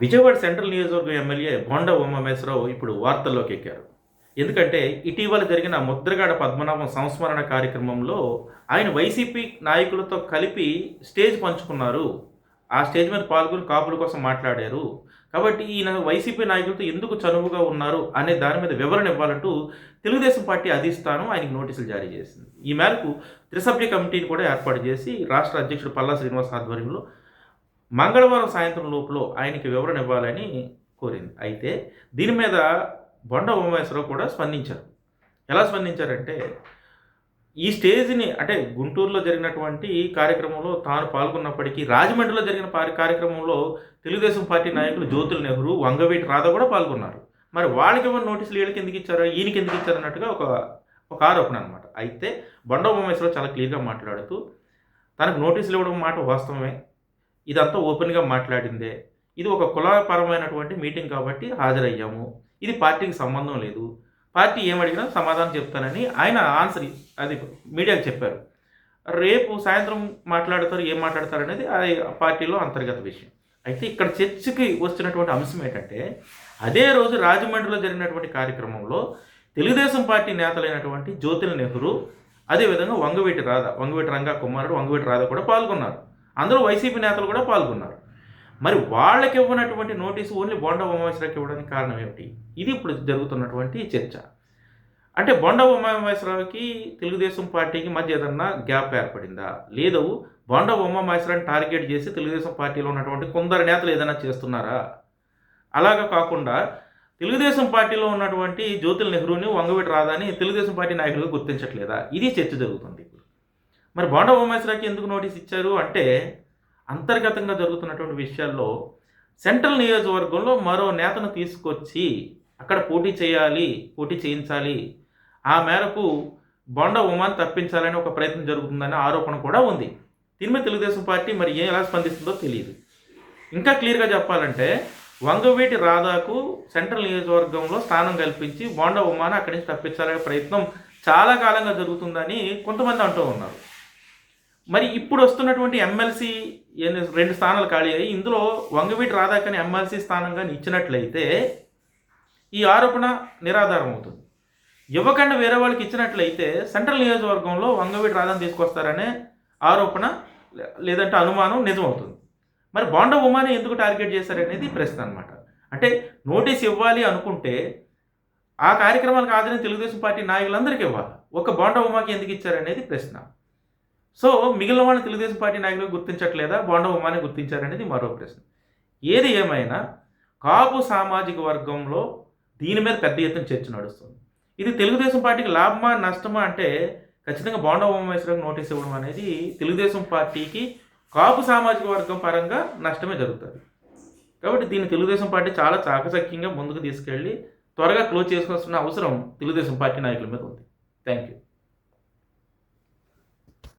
Vijayawada central నియోజకవర్గం MLA bonda Umamaheswararao ఇప్పుడు వార్తల్లోకి ఎక్కారు. ఎందుకంటే ఇటీవల జరిగిన ముద్రగడ పద్మనాభం సంస్మరణ కార్యక్రమంలో ఆయన వైసీపీ నాయకులతో కలిపి స్టేజ్ పంచుకున్నారు. ఆ స్టేజ్ మీద పాల్గొని కాపుల కోసం మాట్లాడారు. కాబట్టి ఈయన వైసీపీ నాయకులతో ఎందుకు చనువుగా ఉన్నారు అనే దాని మీద వివరణ ఇవ్వాలంటూ తెలుగుదేశం పార్టీ అధిష్టానం ఆయనకు నోటీసులు జారీ చేసింది. ఈ మేరకు త్రిసభ్య కమిటీని కూడా ఏర్పాటు చేసి రాష్ట్ర అధ్యక్షుడు పల్లా శ్రీనివాస్ ఆధ్వర్యంలో మంగళవారం సాయంత్రం లోపల ఆయనకి వివరణ ఇవ్వాలని కోరింది. అయితే దీని మీద బోండా ఉమామహేశ్వరరావు కూడా స్పందించారు. ఎలా స్పందించారంటే, ఈ స్టేజ్ని అంటే గుంటూరులో జరిగినటువంటి కార్యక్రమంలో తాను పాల్గొన్నప్పటికీ రాజమండ్రిలో జరిగిన కార్యక్రమంలో తెలుగుదేశం పార్టీ నాయకులు జ్యోతుల నెహ్రూ, వంగవీటి రాధ కూడా పాల్గొన్నారు. మరి వాళ్ళకి ఎవరు నోటీసులు వీళ్ళకి ఎందుకు ఇచ్చారో, ఈయనకి ఎందుకు ఇచ్చారు అన్నట్టుగా ఒక ఆరోపణ అనమాట. అయితే బోండా ఉమామహేశ్వరరావు చాలా క్లియర్గా మాట్లాడుతూ తనకు నోటీసులు ఇవ్వడం మాట వాస్తవమే, ఇదంతా ఓపెన్గా మాట్లాడిందే, ఇది ఒక కులపరమైనటువంటి మీటింగ్ కాబట్టి హాజరయ్యాము, ఇది పార్టీకి సంబంధం లేదు, పార్టీ ఏమడిగినా సమాధానం చెప్తానని ఆయన ఆన్సర్ అది మీడియాకి చెప్పారు. రేపు సాయంత్రం మాట్లాడతారు, ఏం మాట్లాడతారు అనేది అది పార్టీలో అంతర్గత విషయం. అయితే ఇక్కడ చర్చకి వస్తున్నటువంటి అంశం ఏంటంటే, అదే రోజు రాజమండ్రిలో జరిగినటువంటి కార్యక్రమంలో తెలుగుదేశం పార్టీ నేతలైనటువంటి జ్యోతుల నెహ్రూ, అదేవిధంగా వంగవీటి రంగా కుమారుడు వంగవీటి రాధ కూడా పాల్గొన్నారు. అందులో వైసీపీ నేతలు కూడా పాల్గొన్నారు. మరి వాళ్ళకి ఇవ్వనటువంటి నోటీసు ఓన్లీ బోండా ఉమామహేశ్వరరావుకి ఇవ్వడానికి కారణం ఏమిటి? ఇది ఇప్పుడు జరుగుతున్నటువంటి చర్చ. అంటే బోండా ఉమామహేశ్వరరావుకి తెలుగుదేశం పార్టీకి మధ్య ఏదన్నా గ్యాప్ ఏర్పడిందా? లేదు బోండా ఉమామహేశ్వరరావుని టార్గెట్ చేసి తెలుగుదేశం పార్టీలో ఉన్నటువంటి కొందరు నేతలు ఏదైనా చేస్తున్నారా? అలాగా కాకుండా తెలుగుదేశం పార్టీలో ఉన్నటువంటి జ్యోతుల నెహ్రూని, వంగవీటి రాధాని తెలుగుదేశం పార్టీ నాయకులుగా గుర్తించట్లేదా? ఇది చర్చ జరుగుతుంది ఇప్పుడు. మరి బోండా ఉమామహేశ్వరరావుకి ఎందుకు నోటీస్ ఇచ్చారు అంటే, అంతర్గతంగా జరుగుతున్నటువంటి విషయాల్లో సెంట్రల్ నియోజకవర్గంలో మరో నేతను తీసుకొచ్చి అక్కడ పోటీ చేయించాలి, ఆ మేరకు బోండా ఉమాని తప్పించాలని ఒక ప్రయత్నం జరుగుతుందనే ఆరోపణ కూడా ఉంది. దీని మీద తెలుగుదేశం పార్టీ మరి ఎలా స్పందిస్తుందో తెలియదు. ఇంకా క్లియర్గా చెప్పాలంటే, వంగవీటి రాధాకు సెంట్రల్ నియోజకవర్గంలో స్థానం కల్పించి బోండా ఉమాని అక్కడి నుంచి తప్పించాలనే ప్రయత్నం చాలా కాలంగా జరుగుతుందని కొంతమంది అంటూ ఉన్నారు. మరి ఇప్పుడు వస్తున్నటువంటి ఎమ్మెల్సీ 2 స్థానాలు ఖాళీ అయ్యి ఇందులో వంగవీటి రాధాకని ఎమ్మెల్సీ స్థానం కానీ ఇచ్చినట్లయితే ఈ ఆరోపణ నిరాధారం అవుతుంది. ఇవ్వకుండా వేరే వాళ్ళకి ఇచ్చినట్లయితే సెంట్రల్ నియోజకవర్గంలో వంగవీటి రాధాని తీసుకొస్తారనే ఆరోపణ లేదంటే అనుమానం నిజమవుతుంది. మరి బోండా ఉమాని ఎందుకు టార్గెట్ చేశారనేది ప్రశ్న అనమాట. అంటే నోటీస్ ఇవ్వాలి అనుకుంటే ఆ కార్యక్రమాలకు హాజరైన తెలుగుదేశం పార్టీ నాయకులందరికీ ఇవ్వాలి, ఒక బోండా ఉమాకి ఎందుకు ఇచ్చారనేది ప్రశ్న. సో మిగిలిన వాళ్ళని తెలుగుదేశం పార్టీ నాయకులు గుర్తించట్లేదా, బోండా ఉమాని గుర్తించారనేది మరో ప్రశ్న. ఏది ఏమైనా కాపు సామాజిక వర్గంలో దీని మీద పెద్ద ఎత్తున చర్చ నడుస్తుంది. ఇది తెలుగుదేశం పార్టీకి లాభమా నష్టమా అంటే ఖచ్చితంగా బోండా ఉమామహేశ్వరరావుకి నోటీస్ ఇవ్వడం అనేది తెలుగుదేశం పార్టీకి కాపు సామాజిక వర్గం పరంగా నష్టమే జరుగుతుంది. కాబట్టి దీన్ని తెలుగుదేశం పార్టీ చాలా చాకచక్యంగా ముందుకు తీసుకెళ్ళి త్వరగా క్లోజ్ చేసుకోవాల్సిన అవసరం తెలుగుదేశం పార్టీ నాయకుల మీద ఉంది. Thank you.